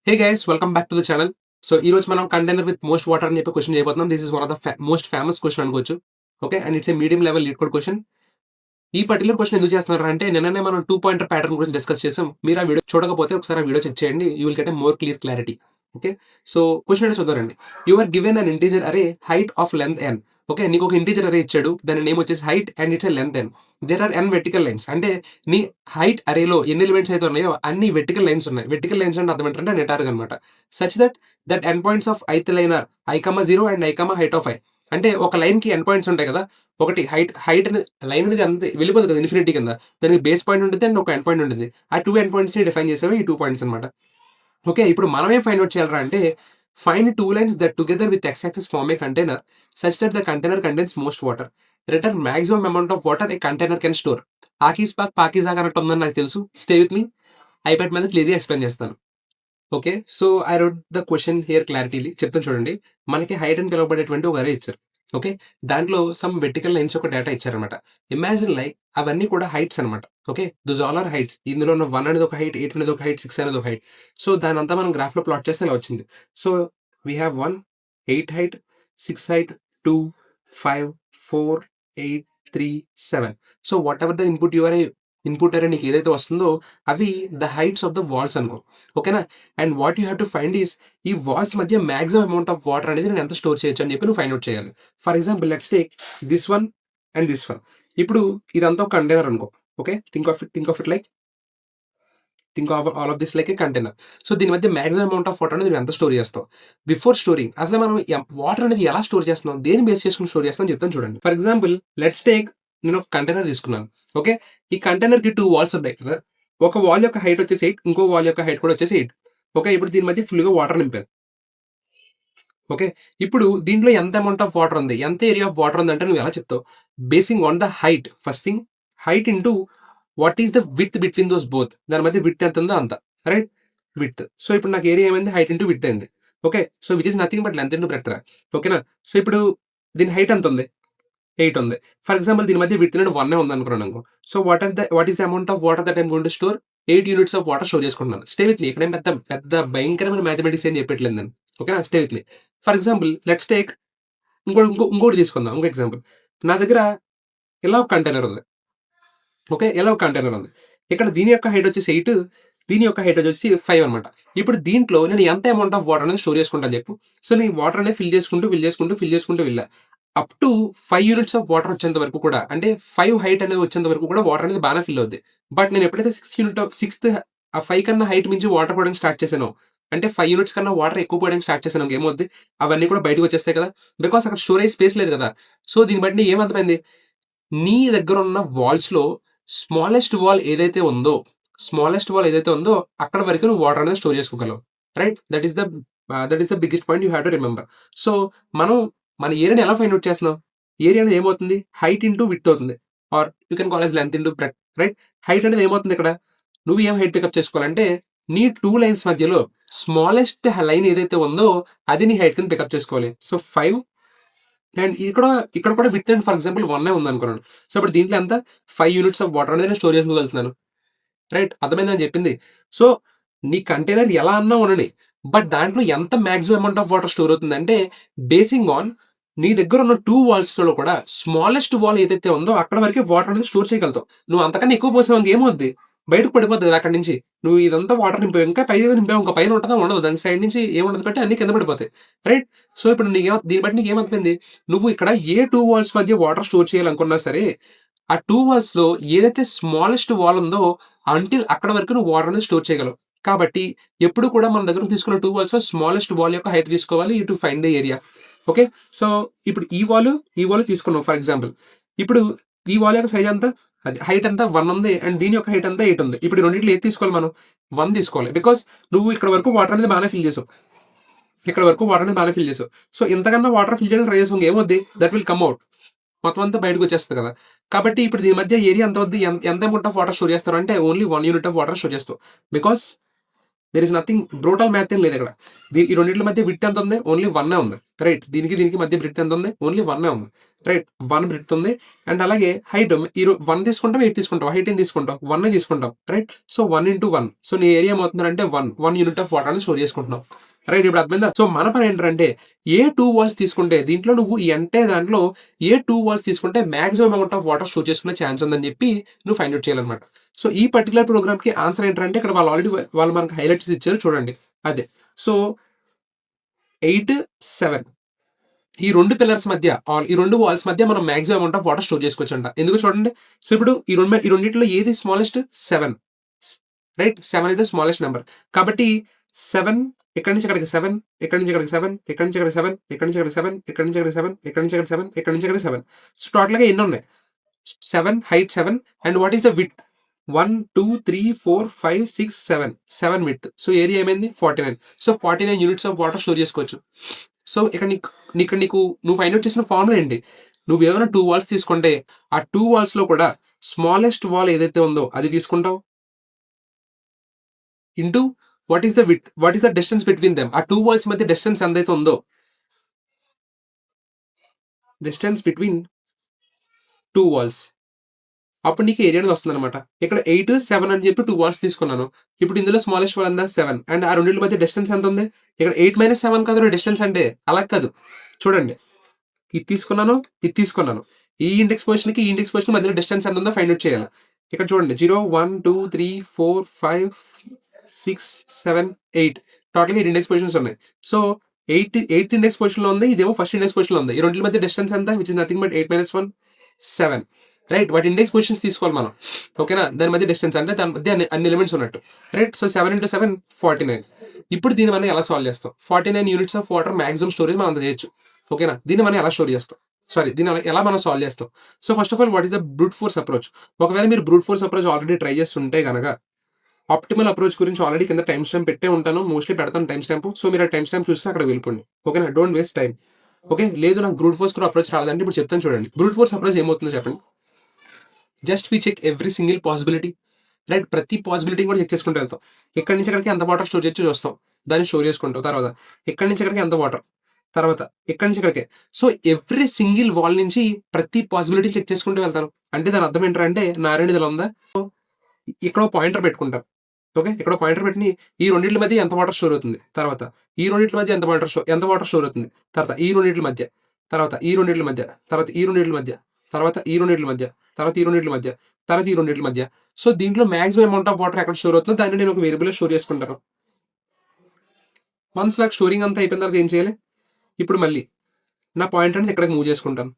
Hey guys welcome back to the channel. So ఈ రోజు మనం కంటైనర్ విత్ మోస్ట్ వాటర్ అని చెప్పి క్వశ్చన్ చేయబోతున్నాం. This is one of the most famous question అనుకోవచ్చు. Okay, and it's a medium level LeetCode question. ఈ particular question ఎందుకు చేస్తున్నారు అంటే నిన్ననే మనం 2 పాయింటర్ ప్యాటర్న్ గురించి డిస్కస్ చేసాం. మీరు ఆ వీడియో చూడకపోతే ఒకసారి ఆ వీడియో చెక్ చేయండి. You will get a more clear clarity. Okay, so question అంటే చూద్దారండి. You are given an integer array height of length n. Okay, నీకు ఒక ఇంటీజర్ అరే ఇచ్చాడు. దాని నేమ్ వచ్చేసి height and it's a length n. There are n vertical lines. అంటే నీ height అరేలో ఎన్ని ఎలిమెంట్స్ అయితే ఉన్నాయో అన్ని వెర్టికల్ లైన్స్ ఉన్నాయి. వెర్టికల్ లైన్స్ అంటే అర్థం ఏంటంటే నెటార్గ్ అనమాట. Such that end points of ith line are I, 0 and I, height of i. అంటే ఒక లైన్ కి ఎండ్ పాయింట్స్ ఉంటాయి కదా. ఒకటి హైట్ హైట్ లైన్ అనేది అంతే వెళ్ళిపోతుంది కదా ఇన్ఫినిటీ కింద. దానికి బేస్ పాయింట్ ఉంటుంది అండ్ ఒక ఎండ్ పాయింట్ ఉంటుంది. ఆ 2 ఎండ్ పాయింట్స్ ని డిఫైన్ చేసేవి ఈ 2 పాయింట్స్ అనమాట. ఓకే, ఇప్పుడు మనం ఏం ఫైండ్ అవుట్ చేయాలరా అంటే find 2 lines that together with x axis form a container such that the container contains most water. Return maximum amount of water a container can store. ఆకీస్ పాక్ పాకీజా అన్నట్టు ఉందని నాకు తెలుసు. Stay with me. ఐప్యాడ్ మీద క్లియర్గా ఎక్స్ప్లెయిన్ చేస్తాను. Okay, so I wrote the question here clearly చెప్తాను చూడండి. మనకి హైట్ అని పిలువబడేటువంటి ఒక అరే ఇచ్చారు. ఓకే, దాంట్లో సమ్ వెర్టికల్ లైన్స్ ఒక డేటా ఇచ్చారనమాట. ఇమాజిన్ లైక్ అవన్నీ కూడా హైట్స్ అనమాట. Okay, those all are heights. ఇందులో ఉన్న 1 అనేది ఒక హైట్, 8 అనేది ఒక హైట్, 6 అనేది ఒక హైట్. సో దాని అంతా మనం గ్రాఫ్లో ప్లాట్ చేస్తే ఇలా వచ్చింది. So we have 1 8 height, 6 height, 2 5 4 8 3 7. So whatever the input array నీకు ఏదైతే వస్తుందో అవి the heights of the walls అనుకో. ఓకేనా, and what you have to find is ఈ వాల్స్ మధ్య మాక్సిమం అమౌంట్ ఆఫ్ వాటర్ అనేది నేను ఎంత స్టోర్ చేయొచ్చు అని చెప్పి నువ్వు ఫైండ్ అవుట్ చేయాలి. For example let's take this one and this one. ఇప్పుడు ఇదంతా ఒక కంటైనర్ అనుకో. Okay, think of it like think of all of this like a container. So దీని మధ్య మాక్సిమం అమౌంట్ ఆఫ్ వాటర్ అనేది నువ్వు ఎంత స్టోర్ చేస్తావు. బిఫోర్ స్టోరింగ్ అసలు మనం వాటర్ అనేది ఎలా స్టోర్ చేస్తున్నాం, దేని బేస్ చేసుకుని స్టోర్ చేస్తాం చెప్తాను చూడండి. ఫర్ ఎగ్జాంపుల్ లెట్స్ టేక్ నేను ఒక కంటైనర్ తీసుకున్నాను. ఓకే, ఈ కంటైనర్ కి 2 వాల్స్ ఉంటాయి కదా. ఒక వాల్ యొక్క హైట్ వచ్చేసి 8, ఇంకో వాల్ యొక్క హైట్ కూడా వచ్చేసి 8. ఓకే, ఇప్పుడు దీని మధ్య ఫుల్గా వాటర్ నింపాను. ఓకే, ఇప్పుడు దీంట్లో ఎంత అమౌంట్ ఆఫ్ వాటర్ ఉంది, ఎంత ఏరియా ఆఫ్ వాటర్ ఉంది అంటే నువ్వు ఎలా చెప్తావు? Basing on the height. First thing height into what is the width between those both. దాని మధ్య విడ్త్ ఎంత ఉందో అంత. Right, width. సో ఇప్పుడు నాకు ఏరియా ఏమైంది, హైట్ ఇంటూ విడ్త్ అయింది. Okay, so which is nothing but length into breadth. ఓకేనా, సో ఇప్పుడు దీని హైట్ ఎంత ఉంది, 8 ఉంది. ఫర్ ఎగ్జాంపుల్ దీని మధ్య విడ్త్ అనేది 1 ఉంది అనుకున్నాను అనుకో. So what is the amount of water that I'm going to store? 8 units of water store చేసుకుంటున్నాను. స్టే విత్ మీ. ఇక్కడ పెద్ద పెద్ద భయంకరమైన మ్యాథమెటిక్స్ ఏం చెప్పట్లేదు నేను. ఓకేనా, stay with me. For example let's take ఇంకోటి తీసుకుందాం. ఇంకో ఎగ్జాంపుల్. నా దగ్గర ఇలా ఒక కంటైనర్ ఉంది. ఓకే, ఇలా ఒక కంటైనర్ ఉంది. ఇక్కడ దీని యొక్క హైట్ వచ్చేసి 8, దీని యొక్క హైట్ వచ్చేసి 5 అనమాట. ఇప్పుడు దీంట్లో నేను ఎంత అమౌంట్ ఆఫ్ వాటర్ అనేది స్టోర్ చేసుకుంటాను చెప్పు. సో నేను వాటర్ అనేది ఫిల్ చేసుకుంటూ వెళ్ళా. Up to 5 units of water వచ్చేంత వరకు కూడా, అంటే 5 హైట్ అనేది వచ్చేంత వరకు కూడా వాటర్ అనేది బాగానే ఫిల్ అవుద్ది. బట్ నేను ఎప్పుడైతే 6th ఆ 5 కన్నా హైట్ మించి వాటర్ పోయడానికి స్టార్ట్ చేశానో, అంటే 5 యూనిట్స్ కన్నా వాటర్ ఎక్కువ పోయడానికి స్టార్ట్ చేశాను, ఏమవుద్ది, అవన్నీ కూడా బయటకు వచ్చేస్తాయి కదా. బికాస్ అక్కడ స్టోరేజ్ స్పేస్ లేదు కదా. సో దీన్ని బట్టి నీకు ఏమర్థమైంది, నీ దగ్గర ఉన్న వాల్స్‌లో స్మాలెస్ట్ వాల్ ఏదైతే ఉందో, అక్కడ వరకు నువ్వు వాటర్ అనేది స్టోర్ చేసుకోగలవు. Right, that is the biggest point you have to remember. So మనం మన ఏరియాని ఎలా ఫైండ్ అవుట్ చేస్తున్నాం? ఏరియా అనేది ఏమవుతుంది, హైట్ ఇంటూ విడ్త్ అవుతుంది. Or you can call as length into breadth. Right, height అనేది ఏమవుతుంది ఇక్కడ, నువ్వు ఏం హైట్ పికప్ చేసుకోవాలంటే నీ 2 లైన్స్ మధ్యలో స్మాలెస్ట్ లైన్ ఏదైతే ఉందో అది నీ హైట్ కింద పికప్ చేసుకోవాలి. సో 5 అండ్ ఇక్కడ కూడా విత్ అండ్ ఫర్ ఎగ్జాంపుల్ 1 ఉందనుకున్నాను. సో ఇప్పుడు దీంట్లో ఎంత, 5 యూనిట్స్ ఆఫ్ వాటర్ అనేది నేను స్టోర్ చేసుకోగలుగుతున్నాను. రైట్, అర్థమైందని చెప్పింది. సో నీ కంటైనర్ ఎలా అన్నా ఉండని, బట్ దాంట్లో ఎంత maximum amount of water store అవుతుందంటే బేసింగ్ ఆన్ నీ దగ్గర ఉన్న 2 వాల్స్‌లో కూడా స్మాలెస్ట్ వాల్ ఏదైతే ఉందో అక్కడ వరకే వాటర్ అనేది స్టోర్ చేయగలుగుతావు. నువ్వు అంతకన్నా ఎక్కువ పోసావనుకో ఏమవుద్ది, బయటకు పడిపోద్ది కదా అక్కడి నుంచి. నువ్వు ఇదంతా వాటర్ నింపావు, ఇంకా పైగా నింపావు, ఇంకా పైన ఉంటదా ఉండదు, దాని సైడ్ నుంచి ఏముండదు కాబట్టి అన్ని కింద పడిపోతాయి. రైట్, సో ఇప్పుడు దీన్ని బట్టి నీకేమర్థమైంది, నువ్వు ఇక్కడ ఏ 2 వాల్స్ మధ్య వాటర్ స్టోర్ చేయాలనుకున్నా సరే ఆ 2 వాల్స్‌లో ఏదైతే స్మాలెస్ట్ వాల్ ఉందో అంటిల్ అక్కడ వరకు నువ్వు వాటర్ అనేది స్టోర్ చేయగలవు. కాబట్టి ఎప్పుడు కూడా మన దగ్గర తీసుకున్న 2 వాల్స్‌లో స్మాలెస్ట్ వాల్ యొక్క హైట్ తీసుకోవాలి to find the area. Okay, so ఇప్పుడు ఈ వాల్ తీసుకున్నాం ఫర్ ఎగ్జాంపుల్. ఇప్పుడు ఈ వాల్ యొక్క సైజ్ ఎంత, అది హైట్ ఎంత 1 ఉంది అండ్ దీని యొక్క హైట్ ఎంత 8 ఉంది. ఇప్పుడు ఈ రెండిట్లో ఏది తీసుకోవాలి మనం, 1 తీసుకోవాలి. బికాజ్ నువ్వు ఇక్కడ వరకు వాటర్ అనేది బాగానే ఫిల్ చేసావు. సో ఇంతకన్నా వాటర్ ఫిల్ చేయడానికి ట్రై చేసావు, ఏమవుద్ది, దట్ విల్ కమ్ అవుట్. మొత్తం అంతా బయటకు వచ్చేస్తుంది కదా. కాబట్టి ఇప్పుడు దీని మధ్య ఏరియా ఎంత అవుద్ది, ఎంత అమౌంట్ ఆఫ్ వాటర్ స్టోర్ చేస్తారు అంటే only 1 unit of water store చేస్తావు. Because there is nothing brutal math ఏం లేదు ఇక్కడ. ఈ రెండింటి మధ్య విడ్త్ ఎంత ఉంది? ఓన్లీ 1 ఉంది. రైట్. దీనికి మధ్య బ్రిడ్త్ ఎంత ఉంది? ఓన్లీ 1 ఉంది. రైట్. 1 బ్రిడ్త్ ఉంది. అండ్ అలాగే హైట్ 1 తీసుకుంటాం, 8 తీసుకుంటాం. హైట్ ఏం తీసుకుంటాం? 1 తీసుకుంటాం. రైట్. So 1 into 1. సో నీ ఏరియా ఏమవుతుందంటే 1 యూనిట్ ఆఫ్ వాటర్ అని స్టోర్ చేసుకుంటున్నాం. రైట్. ఇప్పుడు అర్థమైందా? సో మన పని ఏంటంటే ఏ 2 వాల్స్ తీసుకుంటే దీంట్లో నువ్వు ఈ దాంట్లో ఏ 2 వాల్స్ తీసుకుంటే maximum amount of water store చేసుకునే ఛాన్స్ ఉందని చెప్పి నువ్వు ఫైండ్ అవుట్ చేయాలన్నమాట. సో ఈ పర్టికులర్ ప్రోగ్రామ్ కి ఆన్సర్ ఏంటంటే ఇక్కడ వాళ్ళు మనకు హైలైట్ చేసి ఇచ్చారు చూడండి. అదే. సో 8, 7 ఈ 2 పిల్లర్స్ మధ్య ఈ 2 వాల్స్ మధ్య మనం maximum amount of water store చేసుకోవచ్చంట. ఎందుకు చూడండి. సో ఇప్పుడు ఈ రెండిట్లో ఏది స్మాలెస్ట్? 7. రైట్. 7 అయితే స్మాలెస్ట్ నెంబర్. కాబట్టి 7 ఇక్కడి నుంచి ఇక్కడికి 7, ఇక్కడి నుంచి ఇక్కడికి 7, ఇక్కడి నుంచి ఇక్కడికి 7, ఇక్కడి నుంచి ఇక్కడికి 7, ఇక్కడి నుంచి ఇక్కడికి 7, ఇక్కడి నుంచి ఇక్కడికి 7, ఇక్కడి నుంచి ఇక్కడికి 7. సో టోటల్‌గా ఎన్ని ఉన్నాయి? 7, height 7 and what is the width? 1, 2, 3, 4, 5, 6, 7 width. So area ఏమైంది? 49. So 49 units of water store చేసుకోవచ్చు. సో ఇక్కడ నువ్వు ఫైండ్ అవుట్ చేసిన ఫార్ములా ఏంటి? నువ్వు ఏమైనా 2 వాల్స్ తీసుకుంటే ఆ 2 వాల్స్‌లో కూడా స్మాలెస్ట్ వాల్ ఏదైతే ఉందో అది తీసుకుంటావు. Into what is the width? What is the distance between them? ఆ 2 వాల్స్ మధ్య డిస్టెన్స్ ఎంతైతే ఉందో, డిస్టెన్స్ బిట్వీన్ 2 వాల్స్. అప్పుడు నీకు ఏరియా అనేది వస్తుందన్నమాట. ఇక్కడ 8, 7 అని చెప్పి 2 వాల్స్ తీసుకున్నాను. ఇప్పుడు ఇందులో స్మాలెస్ట్ వాల్ ఎంత? 7. అండ్ ఆ రెండిటి మధ్య డిస్టెన్స్ ఎంత ఉంది? ఇక్కడ 8 - 7 కదా డిస్టెన్స్ అంటే. అలా కాదు. చూడండి. ఇది తీసుకున్నాను, ఇది తీసుకున్నాను. ఈ ఇండెక్స్ పొజిషన్‌కి ఈ ఇండెక్స్ పొజిషన్ మధ్యలో డిస్టెన్స్ ఎంత ఉందో ఫైండ్ అవుట్ చేయాలి. ఇక్కడ చూడండి 0, 1, 2, 3, 4, 5, 6, 7, 8 టోటల్‌గా 8 ఇండెక్స్ పొజిషన్స్ ఉన్నాయి. సో 8th ఇండెక్స్ పొజిషన్‌లో ఉంది. ఇదేమో ఫస్ట్ ఇండెక్స్ పొజిషన్‌లో ఉంది. ఈ రెండిటి మధ్య డిస్టెన్స్ ఎంత? Which is nothing but 8 - 1 7. Right. వాటి ఇండెక్స్ పొజిషన్స్ తీసుకోవాలి మనం. ఓకేనా? దాని మధ్య డిస్టెన్స్ అంటే దాని మధ్య అన్ని ఎలిమెంట్స్ ఉన్నట్టు. రైట్. సో 7 × 7 49. ఇప్పుడు దీన్ని మనం ఎలా సాల్వ్ చేస్తాం? 49 units of water maximum storage మనం అంత చేయొచ్చు. ఓకేనా? దీన్ని మనం ఎలా స్టోర్ చేస్తాం? దీన్ని ఎలా మనం సాల్వ్ చేస్తాం? So first of all what is the brute force approach? ఒకవేళ మీరు brute force approach already try చేస్తుంటే గనక ఆప్టిమల్ అప్రోచ్ గురించి ఆల్రెడీ కింద టైమ్ స్టాంప్ పెట్టే ఉంటాను. మోస్ట్లీ పెడతాను టైమ్ స్టాంప్. సో మీరు ఆ టైమ్ స్టాంప్ చూసుకొని అక్కడ వెళ్ళిపోండి. ఓకేనా? Don't waste time. ఓకే. లేదు నాకు బ్రూట్ ఫోర్స్ కూడా అప్రోచ్ రాలేదంటే ఇప్పుడు చెప్తాను చూడండి. బ్రూట్ ఫోర్స్ అప్రోచ్ ఏమవుతుందో చెప్పండి. Just we check every single possibility. Right. ప్రతి పాసిబిలిటీ కూడా చెక్ చేసుకుంటూ వెళ్తాం. ఎక్కడి నుంచి ఎక్కడికి ఎంత వాటర్ స్టోర్ చేయొచ్చు చూస్తాం. దాన్ని స్టోర్ చేసుకుంటాం. తర్వాత ఎక్కడి నుంచి ఎక్కడికి ఎంత వాటర్. తర్వాత ఎక్కడి నుంచి ఎక్కడికే. సో ఎవ్రీ సింగిల్ వాల్ నుంచి ప్రతి పాసిబిలిటీ చెక్ చేసుకుంటూ వెళ్తాను. అంటే దాని అర్థం ఏంటంటే నారాయణ ఇలా ఉందా? ఇక్కడ పాయింటర్ పెట్టుకుంటారు. ఓకే. ఇక్కడ పాయింటర్ పెట్టిని ఈ రెండిట్ల మధ్య ఎంత వాటర్ స్టోర్ అవుతుంది. తర్వాత ఈ రెండిట్ల మధ్య ఎంత వాటర్ స్టోర్ అవుతుంది. తర్వాత ఈ రెండిట్ల మధ్య, తర్వాత ఈ రెండిట్ల మధ్య, తర్వాత ఈ రెండిట్ల మధ్య, తర్వాత ఈ రెండిట్ల మధ్య, తర్వాత ఈ రెండిట్ల మధ్య, తర్వాత ఈ రెండిట్ల మధ్య. సో దీంట్లో మాక్సిమం అమౌంట్ ఆఫ్ వాటర్ ఎక్కడ స్టోర్ అవుతుందో దాన్ని నేను ఒక వేరియబుల్‌లో స్టోర్ చేసుకుంటాను. వన్స్ నాకు స్టోరింగ్ అంతా అయిపోయిన తర్వాత ఏం చేయాలి? ఇప్పుడు మళ్ళీ నా పాయింట్ అనేది ఇక్కడికి మూవ్ చేసుకుంటాను.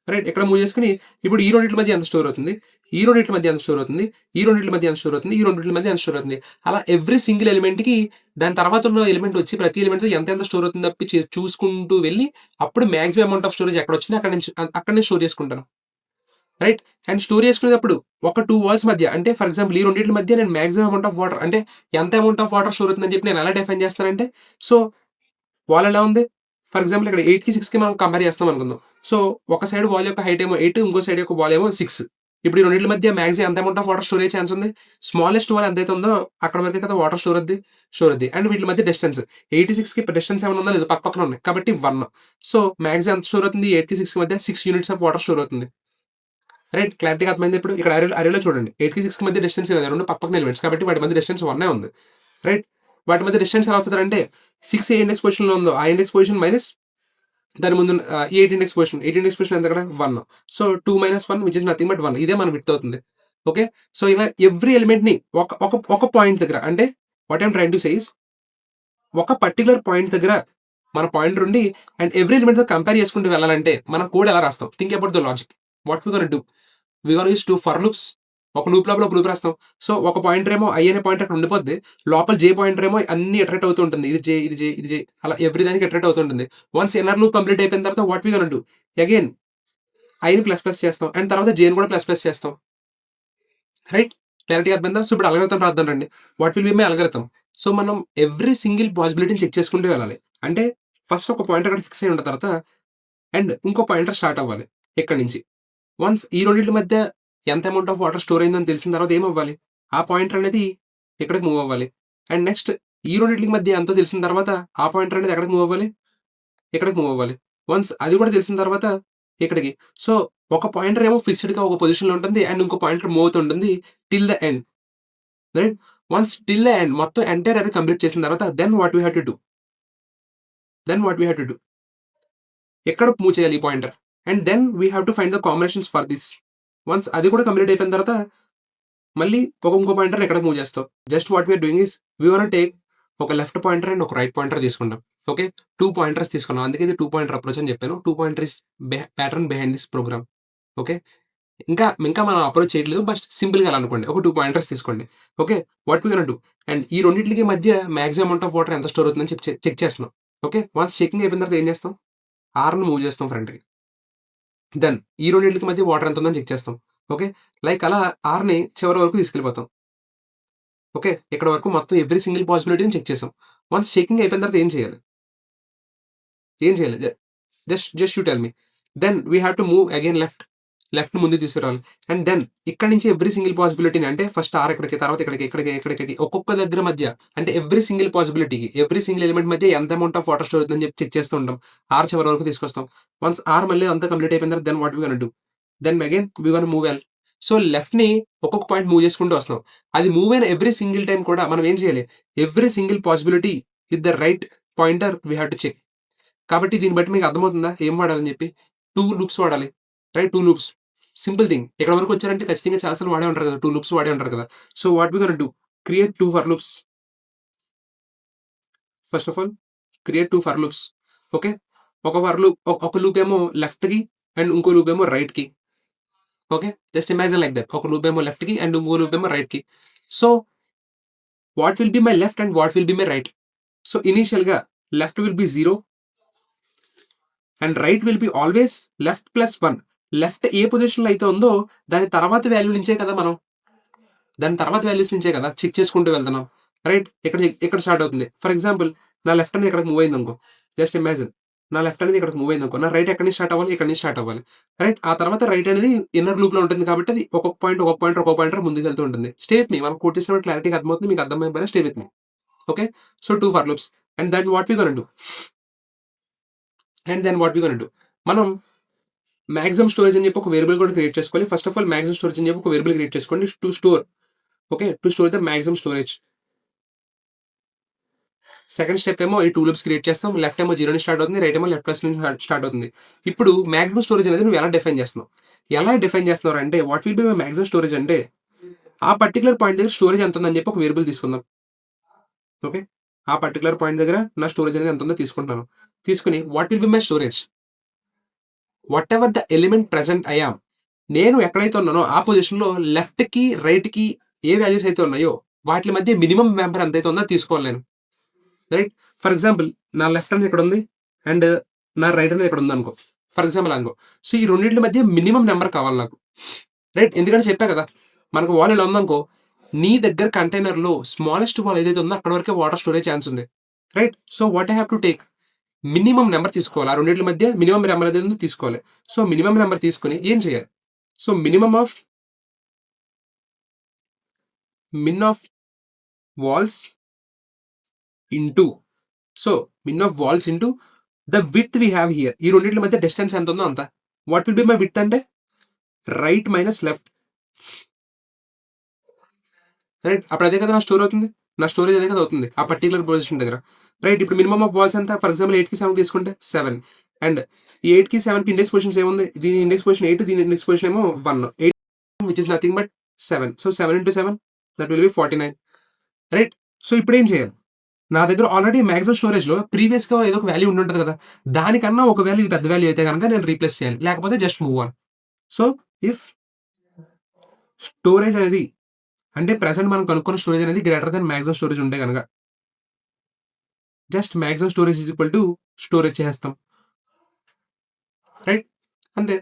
రైట్. ఇక్కడ మూవ్ చేసుకొని ఇప్పుడు ఈ రెండిట్ల మధ్య ఎంత స్టోర్ అవుతుంది? ఈ రెండిట్ల మధ్య ఎంత స్టోర్ అవుతుంది? ఈ రెండిట్ల మధ్య ఎంత స్టోర్ అవుతుంది? ఈ రెండిట్ల మధ్య ఎంత స్టోర్ అవుతుంది? అలా ఎవ్రీ సింగిల్ ఎలిమెంట్‌కి దాని తర్వాత ఉన్న ఎలిమెంట్ వచ్చి ప్రతి ఎలిమెంట్‌తో ఎంత స్టోర్ అవుతుంది తప్పి చూసుకుంటూ వెళ్ళి అప్పుడు మాక్సిమం అమౌంట్ ఆఫ్ స్టోరేజ్ ఎక్కడ వచ్చిందో అక్కడ నుంచి స్టోర్ చేసుకుంటాను. రైట్. అండ్ స్టోర్ చేసుకునేటప్పుడు ఒక 2 వాల్స్ మధ్య అంటే ఫర్ ఎగ్జాంపుల్ ఈ రెండిట్ల మధ్య నేను మాక్సిమం అమౌంట్ ఆఫ్ వాటర్ అంటే ఎంత అమౌంట్ ఆఫ్ వాటర్ స్టోర్ అవుతుందని చెప్పి నేను ఎలా డిఫైన్ చేస్తానంటే సో వాల్ ఎలా ఉంది? ఫర్ ఎగ్జాంపుల్ ఇక్కడ 8కి 6కి మనం కంపేర్ చేస్తాం అనుకుందాం. సో ఒక సైడ్ వాల్ యొక్క హైట్ ఏమో 8, ఇంకో సైడ్ యొక్క వాల్ ఏమో 6. ఇప్పుడు ఈ రెండిట్ల మధ్య మాక్సిమం ఎంత అమౌంట్ ఆఫ్ వాటర్ స్టోర్ అయ్యే ఛాన్స్ ఉంది? స్మాలెస్ట్ వాల్ ఎంతైతే ఉందో అక్కడ వరకే కదా వాటర్ స్టోర్ అవుద్ది. అండ్ వీటి మధ్య డిస్టెన్స్ 8-6కి డిస్టెన్స్ ఏమైనా ఉందా? లేదు. పక్కన ఉన్నాయి. కాబట్టి 1. సో మాక్సిమం ఎంత స్టోర్ అవుతుంది? 8కి 6కి మధ్య 6 యూనిట్స్ ఆఫ్ వాటర్ స్టోర్ అవుతుంది. రైట్. క్లారిటీగా అర్థమైంది ఇప్పుడు. ఇక్కడ అరేలో చూడండి 8కి 6కి మధ్య డిస్టెన్స్ లేదు. రెండు పక్కన ఎలిమెంట్స్ కాబట్టి వాటి మధ్య డిస్టెన్స్ 1 ఉంది. రైట్. వాటి మధ్య డిస్టెన్స్ ఎలా అవుతుందంటే 6 ఏ ఇండెక్స్ పొజిషన్‌లో ఉందో ఆ ఇండెక్స్ పొజిషన్ మైనస్ దాని ముందు 8 ఇండెక్స్ పొజిషన్. 8 ఇండెక్స్ పొజిషన్ ఎంత ఇక్కడ? 1. So 2 - 1 which is nothing but 1. ఇదే మన విడ్త్ అవుతుంది. ఓకే. సో ఇలా ఎవ్రీ ఎలిమెంట్‌ని ఒక పాయింట్ దగ్గర అంటే what I am trying to say is ఒక పర్టిక్యులర్ పాయింట్ దగ్గర మన పాయింటర్ ఉండి అండ్ ఎవ్రీ ఎలిమెంట్‌తో కంపేర్ చేసుకుంటూ వెళ్ళాలంటే మనం కోడ్ ఎలా రాస్తాం? Think about the logic. What we gonna do? We gonna use 2 for loops. ఒక లూప్ లోపల ఒక లూప్ రాస్తాం. సో ఒక పాయింటర్ ఏమో ఐ అనే పాయింటర్ అక్కడ ఉండిపోద్ది. లోపల జే పాయింటర్ ఏమో అన్ని ఇటరేట్ అవుతూ ఉంటుంది. ఇది జే, ఇది జే, ఇది జే అలా ఎవ్రీ దానికి ఇటరేట్ అవుతూ ఉంటుంది. వన్స్ ఇన్నర్ లూప్ కంప్లీట్ అయిపోయిన తర్వాత what we gonna do? Again ఐని ప్లస్ చేస్తాం అండ్ తర్వాత జేని కూడా ప్లస్ చేస్తాం. రైట్. క్లారిటీ అర్థమైందా? సో ఇప్పుడు అల్గోరిథం రాద్దాం రండి. What will be my algorithm? So మనం ఎవ్రీ సింగిల్ పాసిబిలిటీని చెక్ చేసుకుంటూ వెళ్ళాలి. అంటే ఫస్ట్ ఒక పాయింటర్ అక్కడ ఫిక్స్ అయి ఉన్న తర్వాత అండ్ ఇంకో పాయింటర్ స్టార్ట్ అవ్వాలి ఇక్కడి నుంచి. వన్స్ ఈ రెండిట్ల మధ్య ఎంత అమౌంట్ ఆఫ్ వాటర్ స్టోర్ అయిందని తెలిసిన తర్వాత ఏమవ్వాలి? ఆ పాయింటర్ అనేది ఇక్కడికి మూవ్ అవ్వాలి. అండ్ నెక్స్ట్ ఈ రెండింటికి మధ్య ఎంతో తెలిసిన తర్వాత ఆ పాయింటర్ అనేది ఎక్కడికి మూవ్ అవ్వాలి, ఇక్కడికి మూవ్ అవ్వాలి. వన్స్ అది కూడా తెలిసిన తర్వాత ఇక్కడికి. సో ఒక పాయింటర్ ఏమో ఫిక్స్డ్‌గా ఒక పొజిషన్‌లో ఉంటుంది. అండ్ ఇంకో పాయింటర్ మూవ్ అవుతుంటుంది till the end. Right? Once till the end మొత్తం ఎంటైర్ అరే కంప్లీట్ చేసిన తర్వాత then what we have to do? ఎక్కడికి మూవ్ చేయాలి ఈ pointer? And then we have to find the combinations for this. వన్స్ అది కూడా కంప్లీట్ అయిపోయిన తర్వాత మళ్ళీ ఇంకో పాయింటర్‌ని ఎక్కడికి మూవ్ చేస్తావు. Just what we are doing is we want to take ఒక లెఫ్ట్ పాయింటర్ అండ్ ఒక రైట్ పాయింటర్ తీసుకుంటాం. ఓకే. 2 పాయింటర్స్ తీసుకున్నాం. అందుకే ఇది 2 పాయింటర్ అప్రోచ్ అని చెప్పాను. 2 pointer is pattern behind this program. Okay. ఇంకా మనం అప్రోచ్ చేయట్లేదు. బట్ సింపుల్‌గా అలా అనుకోండి. ఒక 2 పాయింటర్స్ తీసుకోండి. Okay. What we gonna do? And ఈ రెండిట్లికి మధ్య మాక్సిమం అమౌంట్ ఆఫ్ వాటర్ ఎంత స్టోర్ అవుతుందని చెక్ చేస్తున్నాం. ఓకే. వన్స్ చెకింగ్ అయిపోయిన తర్వాత ఏం చేస్తాం? ఆర్‌ని మూవ్ చేస్తాం ఫ్రంట్‌కి. దెన్ ఈ రెండిట్లికి మధ్య వాటర్ ఎంత ఉందని చెక్ చేస్తాం. ఓకే. లైక్ అలా ఆర్‌ని చివరి వరకు తీసుకెళ్ళిపోతాం. ఓకే. ఇక్కడ వరకు మొత్తం ఎవ్రి సింగిల్ పాసిబిలిటీని చెక్ చేసాం. వన్స్ చెకింగ్ అయిపోయిన తర్వాత ఏం చేయాలి? ఏం చేయాలి? Just you tell me. Then we have to move again లెఫ్ట్‌ని ముందుకు తీసుకురావాలి. అండ్ దెన్ ఇక్కడి నుంచి ఎవ్రి సింగిల్ పాసిబిలిటీని అంటే ఫస్ట్ ఆర్ ఇక్కడికి, తర్వాత ఇక్కడికి ఒక్కొక్క దగ్గర మధ్య అంటే ఎవ్రి సింగిల్ పాసిబిలిటీకి, ఎవ్రి సింగిల్ ఎలిమెంట్ మధ్య ఎంత అమౌంట్ ఆఫ్ వాటర్ స్టోర్ అవుతుందని చెప్పి చెక్ చేస్తూ ఉంటాం. ఆర్ చివరి వరకు తీసుకొస్తాం. వన్స్ ఆర్ మళ్ళీ అంతా కంప్లీట్ అయిపోయిన తర్వాత then what we gonna do? Then again we gonna move L. So లెఫ్ట్‌ని ఒక్కొక్క పాయింట్ మూవ్ చేసుకుంటూ వస్తున్నాం. అది మూవ్ అయిన ఎవ్రి సింగిల్ టైమ్ కూడా మనం ఏం చేయాలి? Every single possibility with the right pointer we have to check. కాబట్టి దీన్ని బట్టి మీకు అర్థమవుతుందా? ఏం వాడాలని చెప్పి? 2 లూప్స్ వాడాలి. రైట్? 2 లూప్స్. Simple thing. ఇక్కడ వరకు వచ్చారంటే ఖచ్చితంగా చాలా సార్లు వాడే ఉంటారు కదా! 2 లూప్స్ వాడే ఉంటారు కదా! So, what we gonna do? Create 2 for loops. First of all create 2 for loops. Okay. ఒక లూప్ ఏమో లెఫ్ట్‌కి అండ్ ఇంకో లూప్ ఏమో రైట్‌కి. Okay. Just imagine like that. ఒక లూప్ ఏమో లెఫ్ట్‌కి అండ్ ఇంకో లూప్ ఏమో రైట్‌కి. So, what will be my left and what will be my right? So, ఇనీషియల్‌గా left will be 0 and right will be always left plus 1. Left ఏ పొజిషన్‌లో అయితే ఉందో దాని తర్వాత వాల్యూ నుంచే కదా మనం దాని తర్వాత వాల్యూస్ నుంచే కదా చెక్ చేసుకుంటూ వెళ్తున్నాం. రైట్? ఇక్కడ స్టార్ట్ అవుతుంది. ఫర్ ఎగ్జాంపుల్ నా లెఫ్ట్ అనేది ఇక్కడికి మూవ్ అయిందనుకో. Just imagine. నా లెఫ్ట్ అనేది ఇక్కడికి మూవ్ అయిందనుకో. నా రైట్ ఎక్కడి నుంచి స్టార్ట్ అవ్వాలి? ఇక్కడి నుంచి స్టార్ట్ అవ్వాలి. రైట్? ఆ తర్వాత రైట్ అనేది ఇన్నర్ లూప్‌లో ఉంటుంది కాబట్టి అది ఒక్కొక్క పాయింటర్ ముందుకెళ్తూ ఉంటుంది. Stay with me. మనం కోట్ చేసినప్పుడు క్లారిటీగా అర్థమవుతుంది. మీకు అర్థమైపోయినా stay with me. Okay. So, 2 for loops. And then what we gonna do? మనం మాక్సిమం స్టోరేజ్ అని చెప్పి ఒక వేరియబుల్ కూడా క్రియేట్ చేసుకోవాలి. First of all maximum storage అని చెప్పి ఒక వేరియబుల్ క్రియేట్ చేసుకోండి. To store. Okay. To store the maximum storage. Second step ఏమో ఈ 2 లూప్స్ క్రియేట్ చేస్తాం. లెఫ్ట్ ఏమో 0 నుంచి స్టార్ట్ అవుతుంది. రైట్ ఏమో లెఫ్ట్ ప్లస్ నుంచి స్టార్ట్ అవుతుంది. ఇప్పుడు మాక్సిమం స్టోరేజ్ అనేది నువ్వు ఎలా డిఫైన్ చేస్తున్నావు? ఎలా డిఫైన్ చేస్తున్నావు అంటే what will be my maximum storage అంటే ఆ పర్టిక్యులర్ పాయింట్ దగ్గర స్టోరేజ్ ఎంత ఉందని చెప్పి ఒక వేరియబుల్ తీసుకుందాం. ఓకే. ఆ పర్టిక్యులర్ పాయింట్ దగ్గర నా స్టోరేజ్ అనేది ఎంత ఉందో తీసుకుంటున్నాను. తీసుకొని what will be my storage? What ever the element present I am. నేను ఎక్కడైతే ఉన్నానో ఆ పొజిషన్‌లో లెఫ్ట్‌కి, రైట్‌కి ఏ వాల్యూస్ అయితే ఉన్నాయో వాటిలి మధ్య మినిమమ్ నంబర్ ఎంతైతే ఉందో అది తీసుకోవాలి నేను. రైట్? ఫర్ ఎగ్జాంపుల్ నా లెఫ్ట్ అనేది ఇక్కడుంది. అండ్ నా రైట్ అనేది ఇక్కడుందనుకో. ఫర్ ఎగ్జాంపుల్ అనుకో. సో, ఈ రెండిట్లి మధ్య మినిమమ్ నంబర్ కావాలి నాకు. రైట్? ఎందుకంటే చెప్పా కదా! మనకు వాల్ ఇలా ఉందనుకో, నీ దగ్గర కంటైనర్‌లో స్మాలెస్ట్ వాల్ ఏదైతే ఉందో అక్కడి వరకే వాటర్ స్టోరేజ్ ఛాన్స్ ఉంది. Right? So, what I have to take? Minimum number తీసుకోవాలి. ఆ రెండిట్లి మధ్య మినిమమ్ నంబర్ ఏదైతే ఉందో తీసుకోవాలి. సో, మినిమమ్ నంబర్ తీసుకొని ఏం చేయాలి? So, min of walls into so, min of walls into the width we have here. ఈ రెండిట్ల మధ్య డిస్టెన్స్ ఎంత ఉందో అంత. What will be my width అంటే రైట్ మైనస్ లెఫ్ట్. రైట్? అప్పుడు అదే కదా నా స్టోర్ అవుతుంది. నా స్టోరేజ్ అదే కదా అవుతుంది. ఆ పర్టిక్యులర్ పొజిషన్ దగ్గర. రైట్? ఇప్పుడు మినిమమ్ ఆఫ్ వాల్స్ ఎంత? ఫర్ ఎగ్జాంపుల్ 8కి 7 తీసుకుంటే 7. అండ్ ఈ 8కి 7కి ఇండెక్స్ పొజిషన్స్ ఏముంది? దీని ఇండెక్స్ పొజిషన్ 8, దీని ఇండెక్స్ పొజిషన్ ఏమో 1. 8 which is nothing but 7. So, 7 into 7 that will B 49. Right? So, ఇప్పుడేం చేయాలి? నా దగ్గర ఆల్రెడీ మాక్సిమం స్టోరేజ్‌లో ప్రీవియస్‌గా ఏదో ఒక వాల్యూ ఉండుంటది కదా! దానికన్నా ఒక వాల్యూ ఇది పెద్ద వాల్యూ అయితే గనక నేను రీప్లేస్ చేయాలి. లేకపోతే just move on. So, if storage అనేది అంటే ప్రెజెంట్ మనం కనుక్కున్న స్టోరేజ్ అనేది గ్రేటర్ థాన్ మాక్సిమం స్టోరేజ్ ఉంటే గనక just maximum storage is equal to storage చేసేస్తాం. రైట్? అంతే.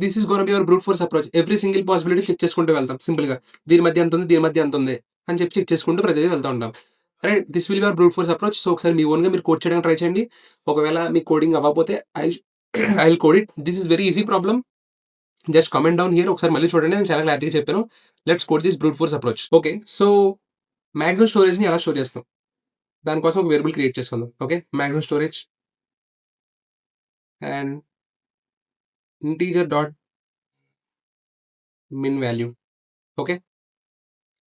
This is gonna be your brute force approach. Every single possibility check చేసుకుంటూ వెళ్తాం సింపుల్‌గా. దీని మధ్య ఎంతుంది? దీని మధ్య ఎంతుంది? అని చెప్పి చెక్ చేసుకుంటూ ప్రతిదీ వెళ్తా ఉంటాం. Right? This will be your brute force approach. So, ఒకసారి మీ ఓన్‌గా మీరు కోడ్ చేయడానికి ట్రై చేయండి. ఒకవేళ మీకు కోడింగ్ అవ్వకపోతే I will code it. This is very easy problem. Just comment down here. ఒకసారి మళ్ళీ చూడండి. నేను చాలా క్లారిటీగా చెప్పాను. Let's code this brute force approach. Okay. So, maximum స్టోరేజ్ని ఎలా స్టోర్ చేస్తాం దానికోసం ఒక వేరియబుల్ క్రియేట్ చేసుకుందాం. Okay, maximum storage and integer dot min value. Okay,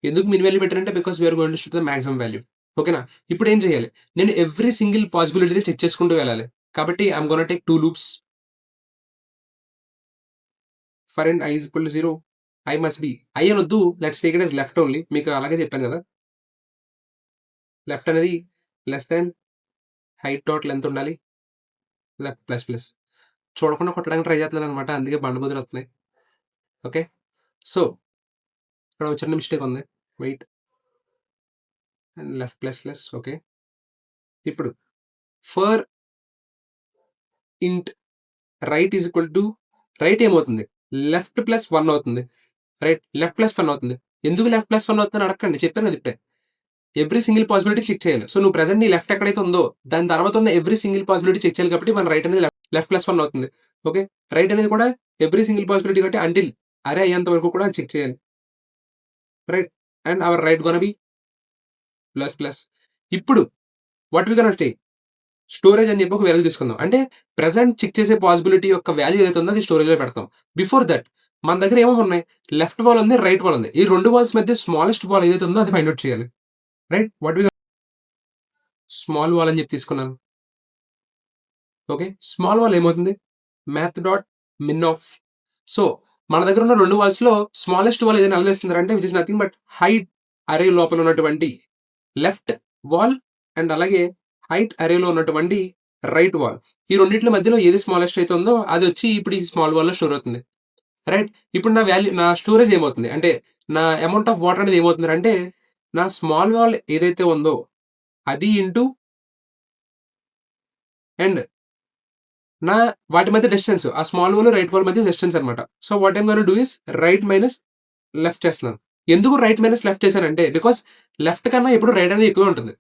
ఎందుకు మిన్ వాల్యూ పెట్టారంటే because we are going to the maximum value. ఓకేనా, ఇప్పుడు ఏం చేయాలి, నేను ఎవ్రీ సింగిల్ పాసిబిలిటీని చెక్ చేసుకుంటూ వెళ్ళాలి. కాబట్టి I'm gonna take 2 loops for and I is equal to 0. I must be I అని వద్దు, let's take it as left only. మీకు అలాగే చెప్పాను కదా, లెఫ్ట్ అనేది less than height dot length ఉండాలి, లెఫ్ట్ ప్లస్ ప్లస్. చూడకుండా కొట్టడానికి ట్రై చేస్తున్నాను అనమాట, అందుకే బండబూతులు వస్తున్నాయి. ఓకే, సో ఇక్కడ ఒక చిన్న మిస్టేక్ ఉంది, wait and left plus plus. Okay, ఇప్పుడు for int right is equal to right ఏమవుతుంది, లెఫ్ట్ ప్లస్ 1 అవుతుంది. రైట్ లెఫ్ట్ ప్లస్ 1 అవుతుంది. ఎందుకు లెఫ్ట్ ప్లస్ 1 అవుతుందని అడగండి, చెప్పాను కదా ఇప్పుడే. ఎవ్రీ సింగిల్ పాసిబిలిటీ చెక్ చేయాలి. సో నువ్వు ప్రెసెంట్ నీ లెఫ్ట్ ఎక్కడైతే ఉందో దాని తర్వాత ఉన్న ఎవ్రీ సింగిల్ పాసిబిలిటీ చెక్ చేయాలి. కాబట్టి మన రైట్ అనేది లెఫ్ట్ ప్లస్ 1 అవుతుంది. ఓకే, రైట్ అనేది కూడా ఎవ్రీ సింగిల్ పాసిబిలిటీ కాబట్టి అంటిల్ అరే అయ్యేంత వరకు కూడా చెక్ చేయాలి. Right, and our right gonna be plus plus. ఇప్పుడు what we gonna take storage అని చెప్పి ఒక వాల్యూ తీసుకుందాం. అంటే ప్రెసెంట్ చెక్ చేసే పాసిబిలిటీ యొక్క వాల్యూ ఏదైతే ఉందో అది స్టోరేజ్లో పెడతాం. బిఫోర్ దట్ మన దగ్గర ఏమేమి ఉన్నాయి, లెఫ్ట్ వాల్ ఉంది, రైట్ వాల్ ఉంది. ఈ రెండు వాల్స్ మధ్య స్మాలెస్ట్ వాల్ ఏదైతే ఉందో అది ఫైండ్ అవుట్ చేయాలి. Right, what we small wall అని చెప్పి తీసుకున్నాను. ఓకే, స్మాల్ వాల్ ఏమవుతుంది, math dot min of. So మన దగ్గర ఉన్న రెండు వాల్స్లో స్మాలెస్ట్ వాల్ ఏదైనా అలదేస్తుందంటే which is nothing but height array లోపల ఉన్నటువంటి లెఫ్ట్ వాల్ అండ్ అలాగే హైట్ అరేలో ఉన్నటువంటి రైట్ వాల్. ఈ రెండింటి మధ్యలో ఏది స్మాలెస్ట్ అయితే ఉందో అది వచ్చి ఇప్పుడు ఈ స్మాల్ వాల్లో స్టోర్ అవుతుంది. రైట్, ఇప్పుడు నా వాల్యూ నా స్టోరేజ్ ఏమవుతుంది అంటే నా అమౌంట్ ఆఫ్ వాటర్ అనేది ఏమవుతుంది అంటే నా స్మాల్ వాల్ ఏదైతే ఉందో అది ఇంటూ అండ్ నా వాటి మధ్య డిస్టెన్స్, ఆ స్మాల్ వాల్ రైట్ వాల్ మధ్య డిస్టెన్స్ అనమాట. So what I'm gonna do is right minus left చేస్తున్నాను. ఎందుకు రైట్ మైనస్ లెఫ్ట్ చేశానంటే బికాస్ లెఫ్ట్ కన్నా ఇప్పుడు రైట్ అనేది ఎక్కువ ఉంటుంది.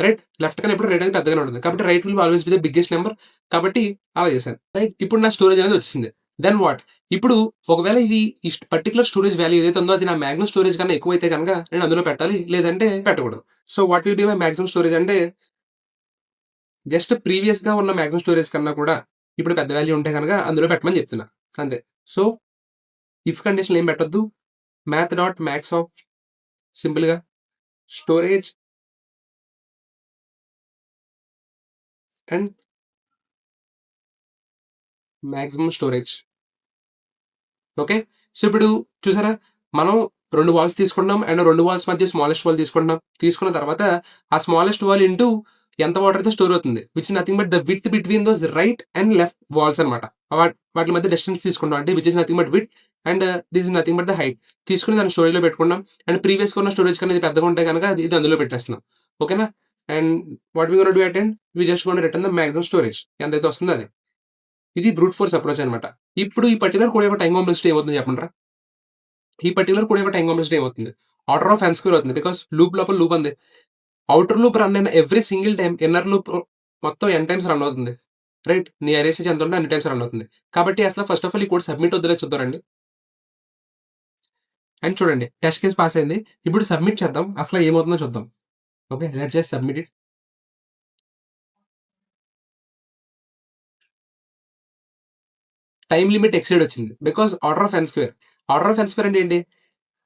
రైట్, లెఫ్ట్ కన్నా ఇప్పుడు రైట్ అనేది పెద్దగానే ఉంటుంది. కాబట్టి right will always be the biggest number. కాబట్టి అలా చేశాను. రైట్, ఇప్పుడు నా స్టోరేజ్ అనేది వచ్చింది. దెన్ వాట్, ఇప్పుడు ఒకవేళ ఇది ఈ పర్టికులర్ స్టోరేజ్ వాల్యూ ఏదైతే ఉందో అది నా మ్యాక్సిమం స్టోరేజ్ కన్నా ఎక్కువ అయితే కనుక నేను అందులో పెట్టాలి, లేదంటే పెట్టకూడదు. So what will be my maximum storage అంటే జస్ట్ ప్రీవియస్గా ఉన్న మ్యాక్సిమం స్టోరేజ్ కన్నా కూడా ఇప్పుడు పెద్ద వాల్యూ ఉంటే కనుక అందులో పెట్టమని చెప్తున్నా అంతే. సో ఇఫ్ కండిషన్ ఏం పెట్టొద్దు, మ్యాథ్ డాట్ మ్యాక్స్ ఆఫ్ సింపుల్గా storage and maximum storage. Okay, so ఇప్పుడు చూసారా, మనం రెండు వాల్స్ తీసుకుంటున్నాం అండ్ రెండు వాల్స్ మధ్య స్మాలెస్ట్ వాల్ తీసుకుంటున్నాం. తీసుకున్న తర్వాత ఆ స్మాలెస్ట్ వాల్ ఇంటూ ఎంత వాటర్ అయితే స్టోర్ అవుతుంది which nothing but the width between those right and left walls అనమాట. వాటి మధ్య డిస్టెన్స్ తీసుకుంటాం అంటే which is nothing but width and this is nothing but the height. తీసుకుని దాన్ని స్టోరేజ్లో పెట్టుకున్నాం అండ్ ప్రీవియస్గా ఉన్న స్టోరేజ్ కన్నా ఇది పెద్దగా ఉంటే కనుక ఇది అందులో పెట్టేస్తున్నాం. ఓకేనా, and what we gonna do at and we just gonna return the maximum storage ఎంతైతే వస్తుందో అది. ఇది బ్రూట్ ఫోర్స్ అప్రోచ్ అనమాట. ఇప్పుడు ఈ పర్టికులర్ కోడ్ యొక్క టైం కాంప్లెక్సిటీ ఏమవుతుంది చెప్పండి. ఈ పర్టికులర్ కోడ్ యొక్క టైం కాంప్లెక్సిటీ ఏమవుతుంది, ఆర్డర్ ఆఫ్ n స్క్వేర్ అవుతుంది. బికాస్ లూప్ లోపల లూప్ ఉంది. అవుటర్ లూప్ రన్ అయిన every single time inner loop మొత్తం n టైమ్స్ రన్ అవుతుంది. రైట్, నీ అరేసేజ్ ఎంత ఉంటే అన్ని టైమ్స్ రన్ అవుతుంది. కాబట్టి అసలు ఫస్ట్ ఆఫ్ ఆల్ ఈ కోడ్ సబ్మిట్ వద్దులే చూద్దారండి. అండ్ చూడండి టెస్ట్ కేస్ పాస్ అయింది. ఇప్పుడు సబ్మిట్ చేద్దాం, అసలు ఏమవుతుందో చూద్దాం. Okay, let's just submit it. Time limit exceed వచ్చింది because order of n square. Order of n square అంటే ఏంటి,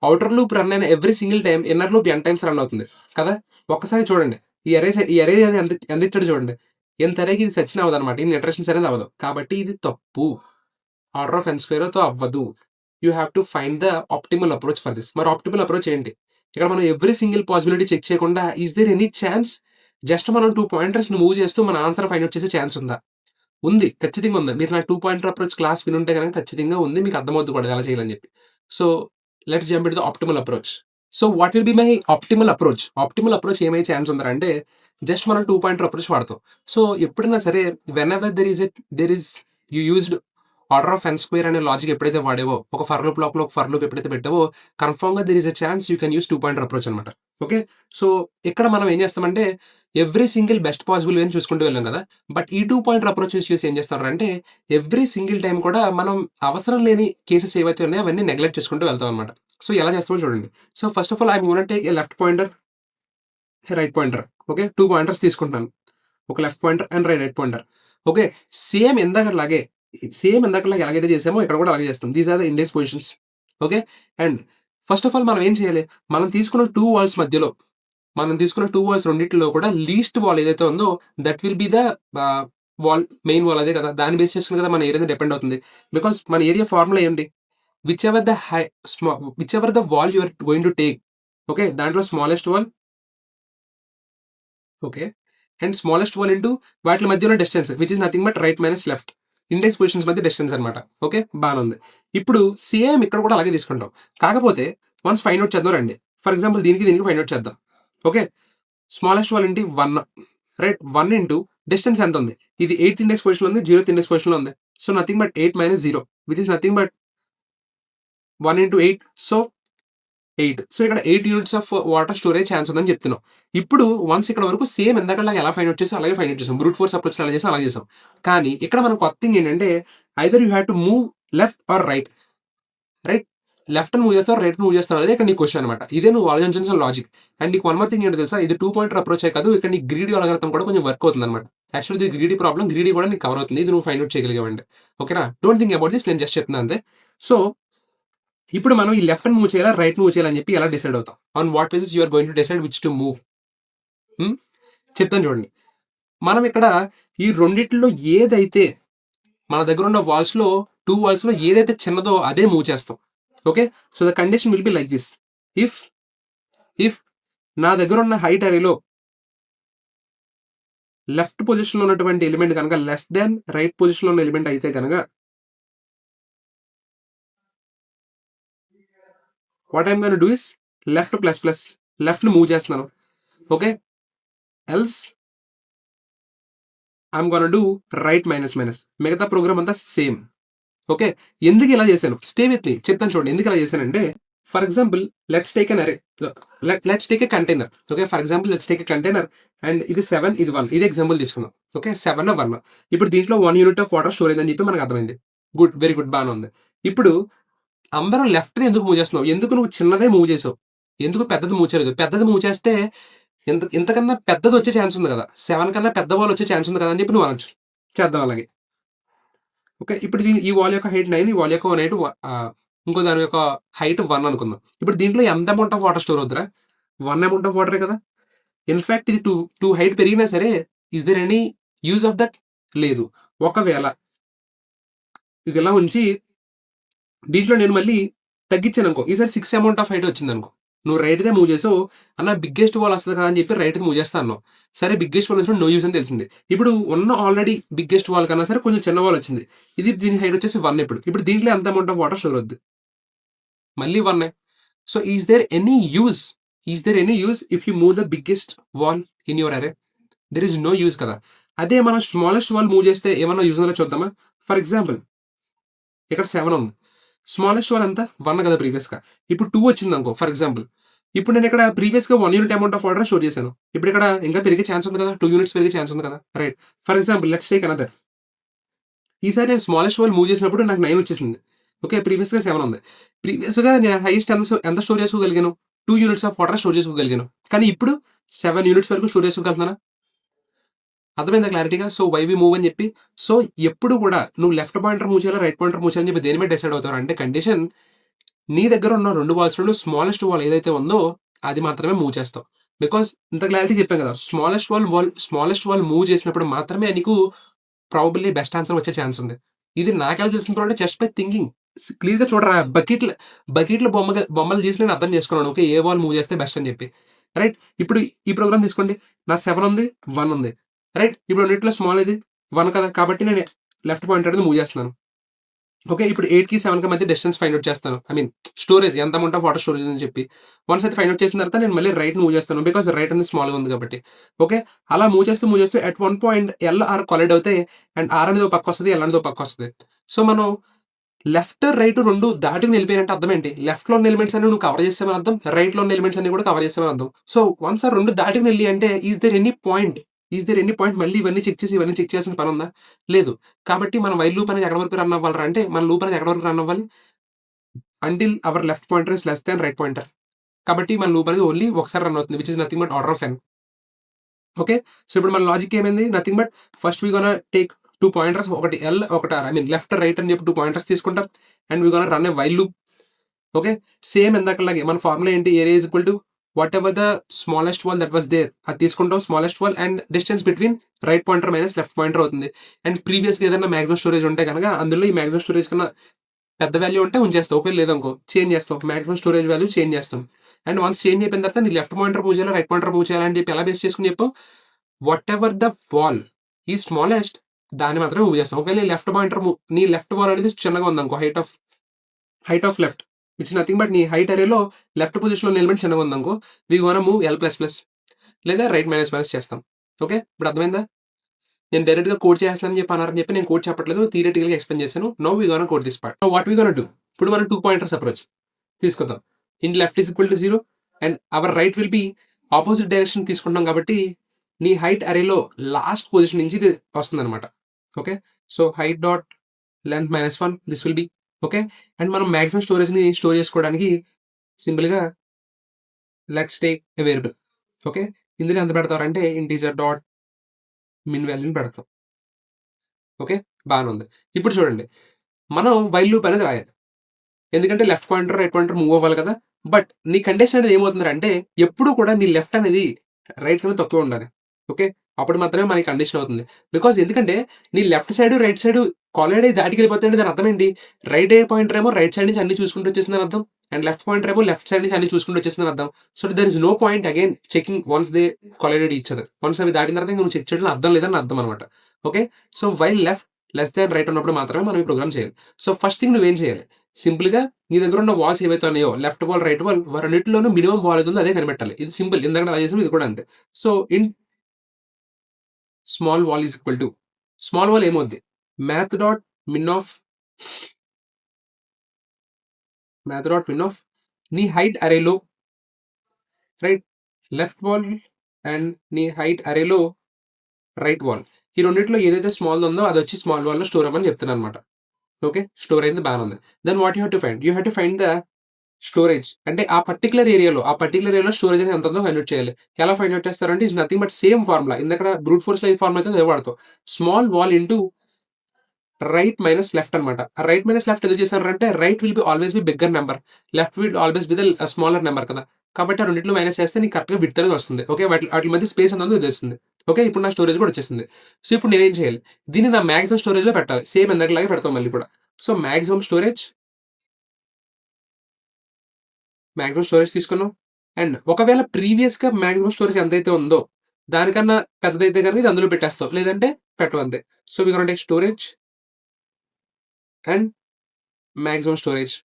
అవుటర్ లూప్ రన్ అయిన every single time inner loop n times run అవుతుంది కదా. ఒక్కసారి చూడండి ఈ అరే ఎంత ఇచ్చాడు చూడండి. ఎంత అరేకి ఇది సచిన అవ్వదు అనమాట, ఈ ఇటరేషన్స్ అనేది అవ్వదు. కాబట్టి ఇది తప్పు, ఆర్డర్ ఆఫ్ n స్క్వేర్తో అవ్వదు. You have to find the optimal approach for this. మరి ఆప్టిమల్ అప్రోచ్ ఏంటి, ఇక్కడ మనం ఎవ్రీ సింగిల్ పాసిబిలిటీ చెక్ చేయకుండా is there any chance just మనం 2 పాయింటర్స్ని మూవ్ చేస్తూ మన ఆన్సర్ ఫైండ్ అవుట్ చేసే ఛాన్స్ ఉందా? ఉంది, ఖచ్చితంగా ఉంది. మీరు నా 2 పాయింటర్ అప్రోచ్ క్లాస్ వినుంటే కనుక ఖచ్చితంగా ఉంది, మీకు అర్థమవుతుంది కూడా ఎలా చేయాలని చెప్పి. So let's jump it the optimal approach. So what will be my optimal approach? Optimal approach ఏమై ఛాన్స్ ఉందంటే జస్ట్ మనం 2 పాయింటర్ అప్రోచ్ వాడతాం. సో ఎప్పుడైనా సరే when ever there is you used order of n square అనే logic ఎప్పుడైతే వాడేవో, ఒక for loop లోపల ఒక ఫర్ లూప్ ఎప్పుడైతే పెట్టావో కన్ఫర్మ్గా there is a chance you can use 2 pointer approach అనమాట. ఓకే, సో ఇక్కడ మనం ఏం చేస్తామంటే ఎవ్రీ సింగిల్ బెస్ట్ పాసిబుల్ అని చూసుకుంటూ వెళ్ళాం కదా. బట్ ఈ 2 పాయింటర్ అప్రోచ్ యూస్ చేసి ఏం చేస్తారంటే ఎవ్రీ సింగిల్ టైం కూడా మనం అవసరం లేని కేసెస్ ఏవైతే ఉన్నాయో అవన్నీ నెగ్లెక్ట్ చేసుకుంటూ వెళ్తాం అనమాట. సో ఎలా చేస్తామో చూడండి. So first of all I'm gonna take a left pointer right pointer. Okay. 2 pointers తీసుకుంటున్నాను. ఒక left pointer and right pointer. Okay. Same ఇందాకట్లాగే సేమ్ ఇందాకలాగా ఎలాగైతే చేసామో ఇక్కడ కూడా అలాగే చేస్తాం. These are the index positions. Okay. And first of all మనం ఏం చేయాలి? మనం తీసుకున్న 2 వాల్స్ మధ్యలో మనం తీసుకున్న 2 వాల్స్ రెండిట్లో కూడా లీస్ట్ వాల్ ఏదైతే ఉందో that will be the wall main wall అదే కదా! దాన్ని బేస్ చేసుకొని కదా మన ఏరియా డిపెండ్ అవుతుంది. బికాజ్ మన ఏరియా ఫార్ములా ఏంటి? Whichever the whichever the wall you are going to take. Okay. దాంట్లో smallest wall. Okay. And smallest wall into వాటిల మధ్య ఉన్న distance which is nothing but right minus left. Index positions మధ్య డిస్టెన్స్ అనమాట. Okay. బానే ఉంది. ఇప్పుడు సేమ్ ఇక్కడ కూడా అలాగే తీసుకుంటాం. కాకపోతే వన్స్ ఫైండ్ ఔట్ చేద్దాం రండి. ఫర్ ఎగ్జాంపుల్ దీనికి ఫైండ్ ఔట్ చేద్దాం. ఓకే. స్మాలెస్ట్ వాల్ ఏంటి? 1. రైట్. 1 ఇంటూ డిస్టెన్స్ ఎంత ఉంది? ఇది 8th ఇండెక్స్ పొజిషన్‌లో ఉంది. 0th ఇండెక్స్ పొజిషన్‌లో ఉంది. So, nothing but 8 minus 0 which is nothing but 1 into 8. So, 8. So, ఇక్కడ 8 units of water storage chance ఉందని చెప్తున్నాం. ఇప్పుడు వన్స్ ఇక్కడ వరకు సేమ్ ఇందాకలాగా ఎలా ఫైండ్ ఔట్ చేసాం అలాగే ఫైండ్ ఔట్ చేసాం. బ్రూట్ ఫోర్స్ అప్రోచ్‌లో ఎలా చేసాం అలాగే చేసాం. కానీ ఇక్కడ మనం కొత్త థింగ్ ఏంటంటే either you have to move left or right. Right. లెఫ్ట్‌ని మూవ్ చేస్తావా? రైట్‌ని మూవ్ చేస్తావా? అనేది ఇక్కడ నీ క్వెషన్ అనమాట. ఇదే నువ్వు ఆలోచించాల్సిన లాజిక్. అండ్ నీకు వన్ మోర్ థింగ్ ఏంటో తెలుసా? ఇది 2 పాయింటర్ అప్రోచే కాదు. ఇక్కడ నీ గ్రీడీ అల్గోరిథం కూడా కొంచెం వర్క్ అవుతుందన్నమాట. యాక్చువల్లీ ఇది గ్రీడీ ప్రాబ్లమ్. గ్రీడీ కూడా నీకు కవర్ అవుతుంది. ఇది నువ్వు ఫైండ్ ఔట్ చేయగలిగావంటే. ఓకేనా? Don't think about this. నేను జస్ట్ చెప్తున్నా అంతే. సో, ఇప్పుడు మనం ఈ లెఫ్ట్‌ని మూవ్ చేయాలా? రైట్‌ని మూవ్ చేయాలా? అని చెప్పి ఎలా డిసైడ్ అవుతాం? On what basis you are going to decide which to move. Hmm. చెప్తాను చూడండి. మనం ఇక్కడ ఈ రెండిట్లో ఏదైతే మన దగ్గరున్న వాల్స్‌లో 2 వాల్స్‌లో ఏదైతే చిన్నదో అదే మూవ్ చేస్తాం. Okay. So, the condition will be like this. If if నా దగ్గరున్న హైట్ అరేలో లెఫ్ట్ పొజిషన్‌లో ఉన్నటువంటి ఎలిమెంట్ గనక లెస్ థాన్ రైట్ పొజిషన్‌లో ఉన్న ఎలిమెంట్ అయితే గనక what I am gonna do is left plus plus లెఫ్ట్‌ని మూవ్ చేస్తున్నాను. Okay. Else I am gonna do right minus minus. మిగతా ప్రోగ్రామ్ అంతా సేమ్. ఓకే. ఎందుకు ఇలా చేశాను? Stay with me. చెప్తాను చూడండి. ఎందుకు ఇలా చేశానంటే for example let's take an array. Let's take a container. Okay. For example let's take a container and ఇది 7 ఇది 1 ఇది ఎగ్జాంపుల్ తీసుకుందాం. ఓకే. 7 1 ఇప్పుడు దీంట్లో 1 యూనిట్ ఆఫ్ వాటర్ స్టోరేజ్ అని చెప్పి మనకు అర్థమైంది. గుడ్. Very good. బానే ఉంది. ఇప్పుడు అందరం లెఫ్ట్‌ని ఎందుకు మూవ్ చేస్తున్నావు? ఎందుకు నువ్వు చిన్నదే మూవ్ చేసావు? ఎందుకు పెద్దది మూవ్ చేయలేదు? పెద్దది మూవ్ చేస్తే ఇంతకన్నా పెద్దది వచ్చే ఛాన్స్ ఉంది కదా! 7 కన్నా పెద్ద వాల్ వచ్చే ఛాన్స్ ఉంది కదా! అని చెప్పి నువ్వు అనొచ్చు. చేద్దాం అలాగే. ఓకే. ఇప్పుడు ఈ వాల్ యొక్క హైట్ 9 ఈ వాల్ యొక్క ఇంకో దాని యొక్క హైట్ 1 అనుకుందాం. ఇప్పుడు దీంట్లో ఎంత అమౌంట్ ఆఫ్ వాటర్ స్టోర్ అవుద్దిరా? 1 అమౌంట్ ఆఫ్ వాటరే కదా! ఇన్‌ఫాక్ట్ ఇది 2 హైట్ పెరిగినా సరే is there any use of that? లేదు. ఒకవేళ ఇదిలా ఉంచి దీంట్లో నేను మళ్ళీ తగ్గించాననుకో ఈసారి 6 అమౌంట్ ఆఫ్ హైట్ వచ్చిందనుకో. నువ్వు రైట్‌దే మూవ్ చేసావు. అన్న బిగ్గెస్ట్ వాల్ వస్తది కదా! అని చెప్పి రైట్‌ది మూవ్ చేస్తా అన్నావు. సరే బిగ్గెస్ట్ వాల్ వచ్చినప్పుడు నో యూజ్ అని తెలిసింది. ఇప్పుడు ఉన్న ఆల్రెడీ బిగ్గెస్ట్ వాల్ కన్నా సరే కొంచెం చిన్న వాల్ వచ్చింది. దీని హైట్ వచ్చేసి 1 ఇప్పుడు. ఇప్పుడు దీంట్లో ఎంత అమౌంట్ ఆఫ్ వాటర్ స్టోర్ అవుద్ది? మళ్ళీ 1 so is there any use? Is there any use if you move the biggest wall in your array? There is no use కదా! అదే మనం స్మాలెస్ట్ వాల్ మూవ్ చేస్తే ఏమన్నా యూజ్ ఉందో చూద్దామా? ఫర్ ఎగ్జాంపుల్ ఇక్కడ 7 ఉంది. స్మాలెస్ట్ వాల్ ఎంత? 1 కదా ప్రీవియస్‌గా. ఇప్పుడు 2 వచ్చిందనుకో ఫర్ ఎగ్జాంపుల్. ఇప్పుడు నేనిక్కడ ప్రీవియస్‌గా 1 unit amount of water store చేశాను. ఇప్పుడిక్కడ ఇంకా పెరిగే ఛాన్స్ ఉంది కదా! 2 యూనిట్స్ పెరిగే ఛాన్స్ ఉంది కదా! Right. For example let's take another. ఈసారి నేను స్మాలెస్ట్ వాల్ మూవ్ చేసినప్పుడు నాకు 9 వచ్చేసింది. ఓకే. ప్రీవియస్‌గా 7 ఉంది. ప్రీవియస్‌గా నేను హైయెస్ట్ ఎంత స్టోర్ చేసుకోగలిగాను? 2 యూనిట్స్ ఆఫ్ వాటర్ స్టోర్ చేసుకోగలిగాను. కానీ ఇప్పుడు 7 యూనిట్స్ వరకు స్టోర్ చేసుకోగలుగుతున్నానా? అర్థమైందా క్లారిటీగా? సో, వై వి మూవ్ అని చెప్పి. సో, ఎప్పుడు కూడా నువ్వు లెఫ్ట్ పాయింటర్ మూవ్ చేయాలా? రైట్ పాయింటర్ మూవ్ చేయాలని చెప్పి దేని మీద డిసైడ్ అవుతారు అంటే కండిషన్ నీ దగ్గర ఉన్న 2 వాల్స్‌లోను స్మాలెస్ట్ వాల్ ఏదైతే ఉందో అది మాత్రమే మూవ్ చేస్తావు. బికాజ్ ఇంత క్లారిటీ చెప్పాను కదా! స్మాలెస్ట్ వాల్ మూవ్ చేసినప్పుడు మాత్రమే నీకు ప్రాబబ్లీ బెస్ట్ ఆన్సర్ వచ్చే ఛాన్స్ ఉంది. ఇది నాకెలా తెలిసింది బ్రో అంటే జస్ట్ బై థింకింగ్. క్లియర్‌గా చూడరా బకెట్‌ల బొమ్మలు గీసి నేను అర్థం చేసుకున్నాను. ఓకే. ఏ వాల్ మూవ్ చేస్తే బెస్ట్ అని చెప్పి. రైట్. ఇప్పుడు ఈ ప్రోగ్రామ్ తీసుకోండి. నా 7 ఉంది. 1 ఉంది. రైట్. ఇప్పుడు రెండిట్లో స్మాల్ ఏది? 1 కదా! కాబట్టి నేను లెఫ్ట్ పాయింటర్‌ని మూవ్ చేస్తున్నాను. ఓకే. ఇప్పుడు 8కి, 7కి మధ్య డిస్టెన్స్ ఫైండ్ ఔట్ చేస్తాను. ఐ మీన్ స్టోరేజ్ ఎంత అమౌంట్ ఆఫ్ వాటర్ స్టోరేజ్ అని చెప్పి. వన్స్ అయితే ఫైండ్ ఔట్ చేసిన తర్వాత నేను మళ్ళీ రైట్ మూవ్ చేస్తాను. బికాజ్ రైట్ అనేది స్మాల్‌గా ఉంది కాబట్టి. ఓకే. అలా మూవ్ చేస్తూ at one point L, R collide అవుతాయి. అండ్ ఆర్ అనేది ఓ పక్కొస్తది. ఎల్ అనేది ఓ పక్కొస్తది. సో, మనం లెఫ్ట్, రైట్ 2 దాటుకొని వెళ్ళిపోయాయంటే అర్థం ఏంటి? లెఫ్ట్‌లో ఉన్న ఎలిమెంట్స్ అన్ని నువ్వు కవర్ చేసావని అర్థం. రైట్‌లో ఉన్న ఎలిమెంట్స్ అన్ని కూడా కవర్ చేసావని అర్థం. సో, వన్స్ ఆ 2 దాటుకొని ఎళ్లి అంటే ఈస్ దేర్ ఎనీ పాయింట్ మళ్ళీ ఇవన్నీ చెక్ చేసి ఇవన్నీ చెక్ చేయాల్సిన పనుందా? లేదు. కాబట్టి మన వైల్ లూప్ అనేది ఎక్కడి వరకు రన్ అవ్వాలిరా అంటే మన లూప్ అనేది ఎక్కడి వరకు రన్ అవ్వాలి? Until our left pointer is less than right pointer. కాబట్టి మన లూప్ అనేది ఓన్లీ ఒకసారి రన్ అవుతుంది. Which is nothing but order of n. Okay. So ఇప్పుడు మన లాజిక్ ఏమైంది? Nothing but first we gonna take 2 pointers, ఒకటి ఎల్, ఒకటి R. I mean left, right అని చెప్పి 2 పాయింటర్స్ తీసుకుంటాం. And we gonna run a while loop. Okay. Same ఇందాకలాగే మన ఫార్ములా ఏంటి? Area is equal to whatever the smallest wall that was there అది తీసుకుంటాం. Smallest wall and distance between right pointer minus left pointer అవుతుంది. And ప్రీవియస్‌గా ఏదైనా maximum storage ఉంటే గనక అందులో ఈ మాక్సిమం స్టోరేజ్ కన్నా పెద్ద వాల్యూ ఉంటే ఉంచేస్తావు. ఒకవేళ లేదనుకో చేంజ్ చేస్తావు. మాక్సిమం స్టోరేజ్ వాల్యూ చేంజ్ చేస్తాం. అండ్ వన్స్ చేంజ్ అయిపోయిన తర్వాత నీ లెఫ్ట్ పాయింటర్ మూవ్ చేయాలా, రైట్ పాయింటర్ మూవ్ చేయాలా అని చెప్పి ఎలా బేస్ చేసుకొని చెప్పావు? వాటెవర్ ద వాల్ ఈ స్మాలెస్ట్ దాన్ని మాత్రమే మూవ్ చేస్తాం. ఒకవేళ నీ లెఫ్ట్ వాల్ అనేది చిన్నగా ఉందనుకో, height of left which nothing but నీ హైట్ అరేలో లెఫ్ట్ పొజిషన్‌లో ఎలిమెంట్ చిన్నగా ఉందనుకో, we gonna move L plus plus లేదా రైట్ మైనస్ మైనస్ చేస్తాం. ఓకే. ఇప్పుడు అర్థమైందా? నేను డైరెక్ట్‌గా కోడ్ చేసేస్తున్నానని చెప్పి అన్నారని చెప్పి నేను కోడ్ చెప్పట్లేదు. థియరిటికల్‌గా ఎక్స్‌ప్లెయిన్ చేశాను. Now we gonna code this part. Now what we gonna do? ఇప్పుడు మనం 2 పాయింటర్స్ అప్రోచ్ తీసుకుందాం. In left is equal to 0 and our right will be opposite direction తీసుకుంటాం కాబట్టి నీ హైట్ అరేలో లాస్ట్ పొజిషన్ నుంచి ఇది వస్తుందన్నమాట. Okay. So height dot length -1 this will be okay. And మనం మాక్సిమం స్టోరేజ్‌ని స్టోర్ చేసుకోవడానికి సింపుల్‌గా let's take a variable. Okay. ఇందులో ఎంత పెడతారంటే ఇంటీజర్ డాట్ మిన్ వాల్యూని పెడతాం. ఓకే. బానే ఉంది. ఇప్పుడు చూడండి. మనం వైల్ లూప్ అనేది రాయాలి. ఎందుకంటే left pointer, right pointer move అవ్వాలి కదా! బట్ నీ కండిషన్ అనేది ఏమవుతుందంటే ఎప్పుడు కూడా నీ లెఫ్ట్ అనేది రైట్ కన్నా తక్కువే ఉండాలి. ఓకే. అప్పుడు మాత్రమే మనకి కండిషన్ అవుతుంది. బికాజ్ ఎందుకంటే నీ left side, right side collide అయ్యి దాటికెళ్ళిపోతుంటే దాని అర్థం ఏంటి? రైట్ పాయింటర్ ఏమో రైట్ సైడ్ నుంచి అన్ని చూసుకుంటూ వచ్చేసిందని అర్థం. అండ్ లెఫ్ట్ పాయింటర్ ఏమో లెఫ్ట్ సైడ్ నుంచి అన్ని చూసుకుంటూ వచ్చేసిందని అర్థం. So there is no point again checking once they collided each other. Once అవి దాటిన తర్వాత ఇంక నువ్వు చెక్ చేయడంలో అర్థం లేదని అర్థం అనమాట. Okay. So while left less than right ఉన్నప్పుడు మాత్రమే మనం ఈ ప్రోగ్రామ్ చేయాలి. సో ఫస్ట్ థింగ్ నువ్వేం చేయాలి? సింపుల్‌గా నీ దగ్గర ఉన్న వాల్స్ ఏవైతే ఉన్నాయో లెఫ్ట్ వాల్, రైట్ వాల్ రెండిటిలోనూ మినిమమ్ వాల్ ఏది ఉందో అదే కనిపెట్టాలి. ఇది సింపుల్. ఇందాక అలా చేసాం ఇది కూడా అంతే. So in small wall is equal to small wall ఏమవుద్ది? మ్యాథ్ డాట్ మిన్ ఆఫ్ నీ హైట్ అరేలో రైట్ లెఫ్ట్ వాల్ అండ్ నీ హైట్ అరేలో రైట్ వాల్ ఈ రెండిట్లో ఏదైతే స్మాల్ ఉందో అది వచ్చి స్మాల్ వాల్‌లో స్టోర్ అవ్వమని చెప్తున్నాను అనమాట. ఓకే. స్టోర్ అయింది బానే ఉంది. Then what you have to find? You have to find the storage. అంటే ఆ పర్టిక్యులర్ ఏరియాలో స్టోరేజ్ అనేది ఎంత ఉందో ఫైండ్ ఔట్ చేయాలి. ఎలా ఫైండ్ ఔట్ చేస్తారంటే it's nothing but same formula. ఇందాకడ బ్రూట్ ఫోర్స్‌లో ఏ ఫార్ములా అయితే అదే వాడతాం. Small wall into right minus left అనమాట. ఆ రైట్ మైనస్ లెఫ్ట్ ఎందుకు చేశారంటే right will be always be bigger number. Left will always be the smaller number కదా! కాబట్టి ఆ రెండిట్లో మైనస్ చేస్తే నీకు కరెక్ట్‌గా విడ్త్ అనేది వస్తుంది. ఓకే. ఆటిల మధ్య స్పేస్ ఎంత ఉందో ఇది వస్తుంది. ఓకే. ఇప్పుడు నా స్టోరేజ్ కూడా వచ్చేసింది. సో ఇప్పుడు నేనేం చేయాలి? దీన్ని నా మాక్సిమం స్టోరేజ్‌లో పెట్టాలి. సేమ్ ఇందాకలాగే పెడతాం మళ్ళీ కూడా. సో మాక్సిమం స్టోరేజ్ తీసుకున్నాం. అండ్ ఒకవేళ ప్రీవియస్‌గా మాక్సిమం స్టోరేజ్ ఎంతైతే ఉందో, దానికన్నా పెద్దదైతే గనుక ఇది అందులో పెట్టేస్తావు. లేదంటే పెట్టవు అంతే. So, we gonna take storage and maximum storage.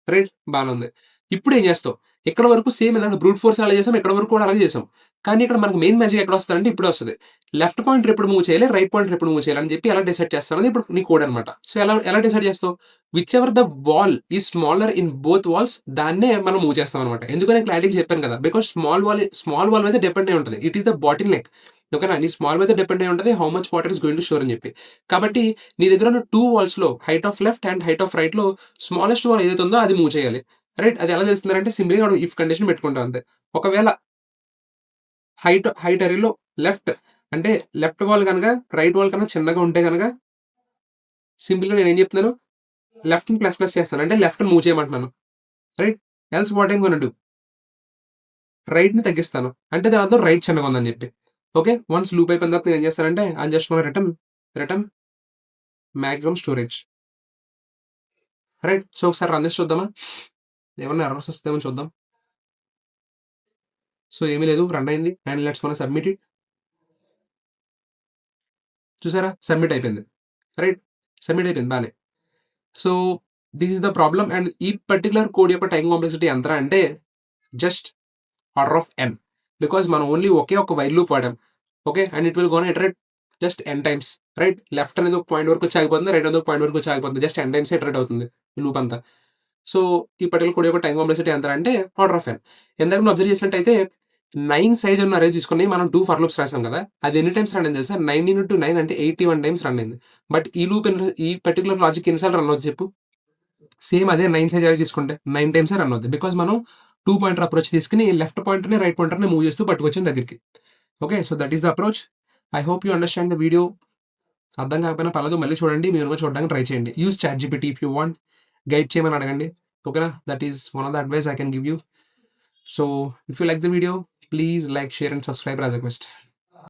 Right. బానే ఉంది. ఇప్పుడేం చేస్తావు? ఇక్కడ వరకు సేమ్ ఇందాక బ్రూట్ ఫోర్స్ ఎలా చేసాం, ఇక్కడ వరకు కూడా అలాగే చేసాం. కానీ ఇక్కడ మనకు మెయిన్ మ్యాజిక్ ఎక్కడొస్తదంటే ఇప్పుడే వస్తది. లెఫ్ట్ పాయింటర్ ఎప్పుడు మూవ్ చేయాలి, రైట్ పాయింటర్ ఎప్పుడు మూవ్ చేయాలి అని చెప్పి ఎలా డిసైడ్ చేస్తారనేది ఇప్పుడు నీ కోడ్ అనమాట. సో, ఎలా డిసైడ్ చేస్తావు? Whichever the wall is smaller in both walls దాన్నే మనం మూవ్ చేస్తామనమాట. ఎందుకని క్లారిటీగా చెప్పాను కదా! బికాజ్ స్మాల్ వాల్ మీద డిపెండ్ అయి ఉంటది. It is the bottleneck. ఓకేనా? నీ స్మాల్ మీద డిపెండ్ అయి ఉంటది. How much water is going to store అని చెప్పి. కాబట్టి నీ దగ్గర ఉన్న 2 వాల్స్‌లో height of left and height of రైట్‌లో స్మాలెస్ట్ వాల్ ఏదైతే ఉందో అది మూవ్ చేయాలి. రైట్. అది ఎలా తెలుస్తుందంటే సింపుల్‌గా ఆడ ఇఫ్ కండిషన్ పెట్టుకుంటాం అంతే. ఒకవేళ హైట్ అరేలో లెఫ్ట్ అంటే లెఫ్ట్ వాల్ గనక రైట్ వాల్ కన్నా చిన్నగా ఉంటే గనక సింపుల్‌గా నేనేం చెప్తున్నాను లెఫ్ట్‌ని ప్లస్ ప్లస్ చేస్తాను. అంటే లెఫ్ట్‌ని మూవ్ చేయమంటున్నాను. Right. Else what I'm gonna do రైట్‌ని తగ్గిస్తాను. అంటే దాని అర్థం రైట్ చిన్నగా ఉందని చెప్పి. ఓకే. వన్స్ లూప్ అయిపోయిన తర్వాత నేనేం చేస్తానంటే I'm just gonna return maximum storage. Right. So, ఒకసారి రన్ చేసి చూద్దామా? ఏమన్నా ఎర్రర్స్ వస్తేమో చూద్దాం. సో, ఏమీ లేదు. రన్ అయింది. And let's gonna submit it. చూసారా? సబ్మిట్ అయిపోయింది. రైట్. సబ్మిట్ అయిపోయింది బానే. So, this is the problem and ఈ పర్టిక్యులర్ కోడ్ యొక్క టైమ్ కాంప్లెక్సిటీ ఎంతరా అంటే just order of n. Because మనం ఓన్లీ ఒకే ఒక వైల్ లూప్ వాడాం. Okay. And it will gonna iterate just n times. Right. Left అనేది ఒక పాయింట్ వరకు వచ్చి ఆగిపోతుంది. రైట్ అనేది ఒక పాయింట్ వరకు వచ్చి ఆగిపోతుంది. జస్ట్ n టైమ్స్ ఇటరేట్ అవుతుంది ఈ లూప్ అంతా. సో, ఈ పర్టిక్యులర్ కోడ్ యొక్క టైమ్ కాంప్లెక్సిటీ ఎంతరా అంటే ఆర్డర్ ఆఫ్ n. ఇందాక నువ్వు అబ్జర్వ్ చేసినట్టయితే 9 సైజ్ ఉన్న అరే తీసుకొని మనం 2 ఫర్ లూప్స్ రాసాం కదా! అది ఎన్ని టైమ్స్ రన్ అయింది తెలుసా? 9 అంటే 81 టైమ్స్ రన్ అయింది. బట్ ఈ పర్టిక్యులర్ లాజిక్ ఎన్ని సార్లు రన్ అవుద్ది చెప్పు? సేమ్ అదే 9 సైజ్ అరే తీసుకుంటే 9 టైమ్సే రన్ అవుద్ది. బికాజ్ మనం 2 పాయింటర్ అప్రోచ్ తీసుకొని లెఫ్ట్ పాయింటర్‌ని, రైట్ పాయింటర్‌ని మూవ్ చేస్తూ పట్టుకొచ్చాం దగ్గరికి. Okay. So that is the approach. I hope you understand the video. అర్థం కాకపోయినా పర్లేదు మళ్ళీ చూడండి. మీరు కూడా చూడడానికి ట్రై చేయండి. Use ChatGPT if you want. Guide చేయమని అడగండి. ఓకేనా? That is one of the advice I can give you. So if you like the video please like, share and subscribe as request.